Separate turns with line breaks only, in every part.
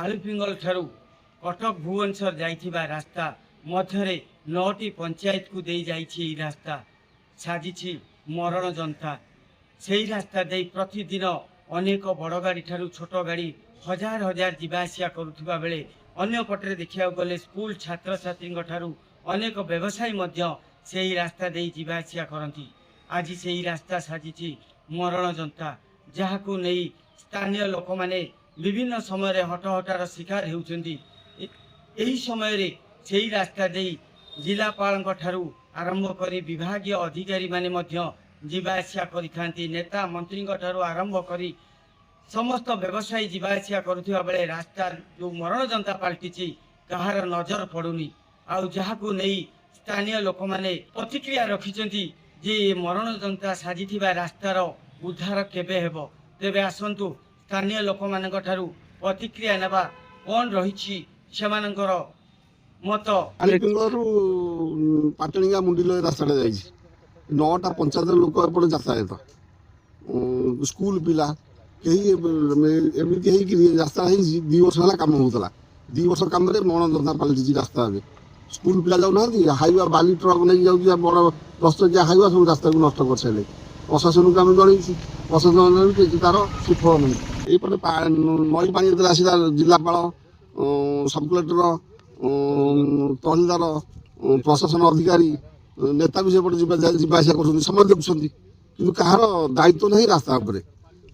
आलुपिंगल ठारू कटक भुवनेश्वर जाइथिबा रास्ता मध्य 9टी पंचायत को दे जाइछि रास्ता साजिछि मरण जनता सेही रास्ता दे प्रतिदिन अनेक बड़ गाड़ी ठारू छोट गाड़ी हजार हजार जीवाआसिया करुथिबा बेले अन्य पटरे देखिया गले स्कूल छात्र छात्री ठारू अनेक व्यवसायी मध्य सेही रास्ता दे जीवाआसिया करती। आज सेही रास्ता साजिछि मरण जनता जहाकू नहीं स्थानीय लोक माने विभिन्न समय हटहटार शिकार होउछन्ती। एही समय रे सेही रास्ता दे जिलापाल ठारू आरंभ करी विभागीय अधिकारी माने मध्य जीवाआसिया करिथांती। नेता मंत्री ठारू आरंभ करी समस्त व्यवसायी जीवाआसिया करुथिबा बेले रास्ता जो मरण जनता पलटिछि कहार नजर पड़ुनी। आउ जहाकू नहीं स्थानीय लोक माने प्रतिक्रिया रखिछन्ती जे मरण जनता साजिथिबा रास्तार उद्धार केबे हेबो। तेबे आसंतु स्थानीय लोक मानक ठारू प्रतिक्रिया नेबा कोन रहिछि सेमानकर मत।
आलिपिंगलरू पाटणिया मुंडिलो रास्ताटा जाइछि 9टा पंचायत लोक एपटे यातायात स्कूल पिला कहीं एमती है रास्ता 2 वर्ष है कम होता 2 वर्ष कम मरण जनता पलटि रास्ता ए स्कूल पिला जाऊना हाइवा बाली ट्रक नहीं जाऊँ बड़ 10 चकिया हाइवा सब रास्ता को नष्ट कर सारे प्रशासन को आम जन प्रशासन तार सुफल नहीं ये नई पानी जो आसला जिलापाल सब कलेक्टर तहसीलदार प्रशासन अधिकारी नेता भी सेपटे जीवाआसिया कर समय देखुं कि कहार दायित्व नहीं रास्ता उपरे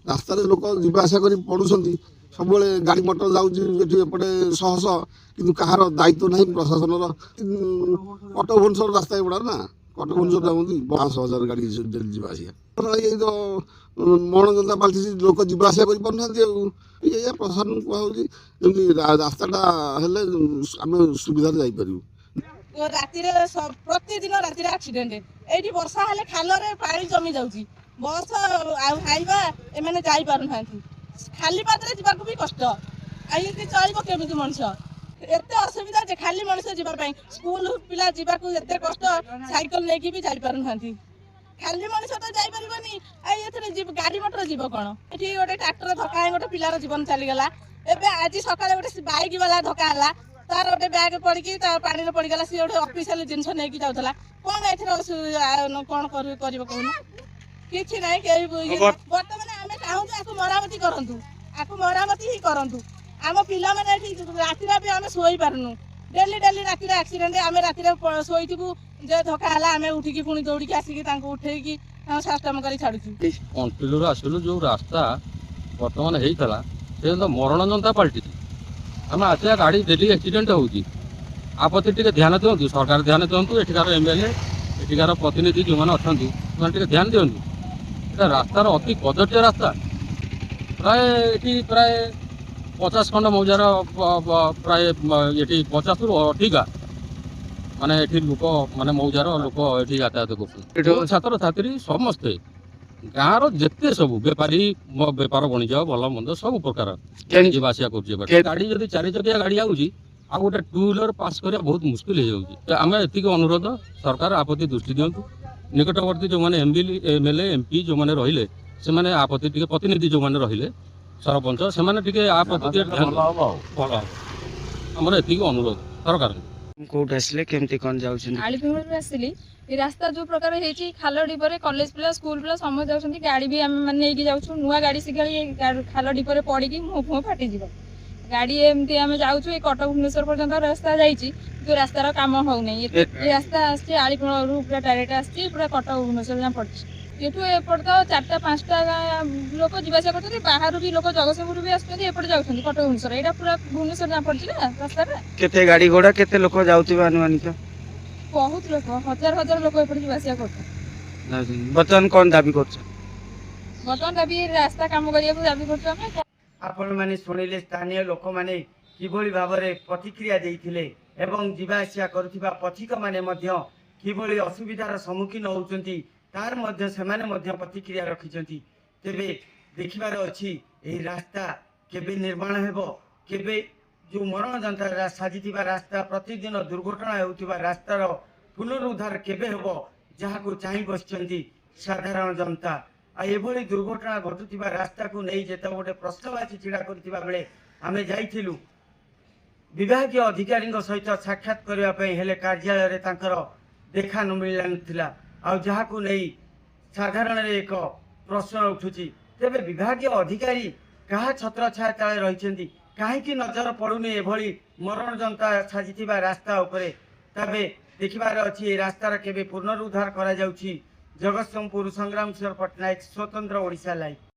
रास्ता लोक जीवाआसिया कर पड़ुंट सब गाड़ी मोटर जाऊँपटे शह शह कि कहार दायित्व नहीं प्रशासन कटक भुवनेश्वर रास्ता एगुड़ा ना कटक भुवनेश्वर जाऊँगी 5,000 गाड़ी जीवाआसिया ये तो मरण जनता पलटि लोक जीवाआसिया कर प्रशासन कहूँ रास्ताटा हेल्ले आम सुविधा जापर
राति प्रतिदिन राति एक्सीडेंट ये वर्षा हेल्ले खाल पानी जमी जाऊँगी बस हाइवा एम जापर ना खाली पादरे जावाक भी कष्ट आई चलो केमी मनुष्य एत असुविधा जे खाली मनुष्य जावाई स्कूल पिला जावाक एत कष्ट साइकेल लेकिन भी जापर ना खाली मनुष्य तो जापरि गाड़ी मोटर जीव कौन ये गोटे ट्राक्टर धक्का गोटे पिलार जीवन चलीगला एवं आज सकाଳେ गोटे बाइक वाला धक्का है तार गोटे बैग पड़ी पानी पड़गला सी गोटे ऑफिशियल जिनस नहीं जाऊला कौन ए कौन कहूँ किसी ना बर्तमान आम चाहूँ मरामती करूँ मरामती ही करूँ आम पिला राति भी आम शोई पार्नु डेली डेली राति एक्सीडेंट आम राति शोथु जे धक्का है आम उठिकी पुणी दौड़ी आसिक उठेकी सिस्टम कर छाड़ू
अंटिलू आसलु जो रास्ता बर्तमान होता से तो मरण जनता पलटि आम आसिया गाड़ी डेली एक्सीडेंट होती आपत्ति टे ध्यान दिंतु सरकार ध्यान दिंतु एठिकार एमएलए एठिकार प्रतिनिधि जो मैंने अच्छा ध्यान दिंतु रास्तार अति कदर्य रास्ता प्राय प्राय 50 खंड मौजार प्राय ये 50 रु अधिका माने ये लोक माने मौजार लोक ये यातायात कर छात्र छात्री समस्ते गाँव जिते सब बेपारी बेपार बणिज्य भल मंद सब प्रकार जीवाआसिया कर गाड़ी जब 4 चकिया गाड़ी आऊँगी आ गोटे 2 व्हीलर पास करा बहुत मुस्किल हो जाऊँगी आम एति अनुरोध सरकार आपत्ति दृष्टि दिंतु निकटवर्ती जो मैंने एमएलए एमपी जो मैंने रहिले से माने आपत्ति टिके प्रतिनिधि जो मैंने रहिले सरपंच से माने आपत्ति भल आमर एति अनुरोध सरकार
कोट आसले केमती कौन जाउछन
आलिपिंगलरू आसिली ये रास्ता जो प्रकार है खाल डिपरे कॉलेज पिला स्कूल पिला समझ जाउछन गाड़ी भी आम माने नहीं जाउछु नुआ गाड़ी सिगली खाल डिपरे पड़ी मुह फुह फाटी जीव गाड़ी एमती आम जाउछु कटक भुवनेश्वर पर्यंत रास्ता जाइछि जो रास्तार काम हो नहीं ये रास्ता आछि आलिपिंगलरू पूरा डायरेक्ट आछि पूरा कटक भुवनेश्वर जहाँ पड़छि एठू एपट तो 4टा 5टा लोक जीवाआसिया करछथि बाहर भी लोक जगतसिंहपुर भी आछथि एपट जाउछथि कटक भुवनेश्वर एटा पूरा भुवनेश्वर जहाँ पड़छि ना रास्ता
केते गाड़ी घोड़ा केते लोक जाउथिबा अनुमानित
बहुत लोक हजार हजार लोक एपट जीवाआसिया करछथि
बर्तमान कौन दाबी करछ
बर्तमान दाबी रास्ता काम करिया दाबी करछ हम
आपण माने सुनिले स्थानीय लोक माने किभଳି भाबरे प्रतिक्रिया देइथिले एवं जीवाआसिया करुथिबा पथिक माने मध्य किभଳି असुविधार सम्मुखीन होउचंती तार मध्य सेमाने मध्य प्रतिक्रिया रखिचंती। तेबे देखिबार अछि एही रास्ता केबे निर्माण हेबो केबे जो मरण जनता साजिथिबा रास्ता प्रतिदिन दुर्घटना हेउथिबा रास्तार पुनरुद्धार केबे हेबो जहाकू चाहि बसचंती साधारण जनता आ एभଳି दुर्घटना घटुथिबा रास्ता को नहीं जेता गोटे प्रश्नवाची छिड़ा करथिबा बेले आमे जाइथिलु विभागीय अधिकारी सहित साक्षात करने हेले कार्यालय तांकर देखा न मिलला नथिला आ जहाकु नै साधारण एक प्रश्न उठुची तेबे विभागीय अधिकारी कहा छत्र छाया तले रहिसेंती काहेकि नजर पड़ुनी एभली मरण जनता साजिथिबा रास्ता उपरे तबे देखिबार अछि रास्तार केबे पुनरुद्धार करा जाउछि। जगतसिंहपुर संग्राम सिंह पटनायक स्वतंत्र ओडिशा लाइव।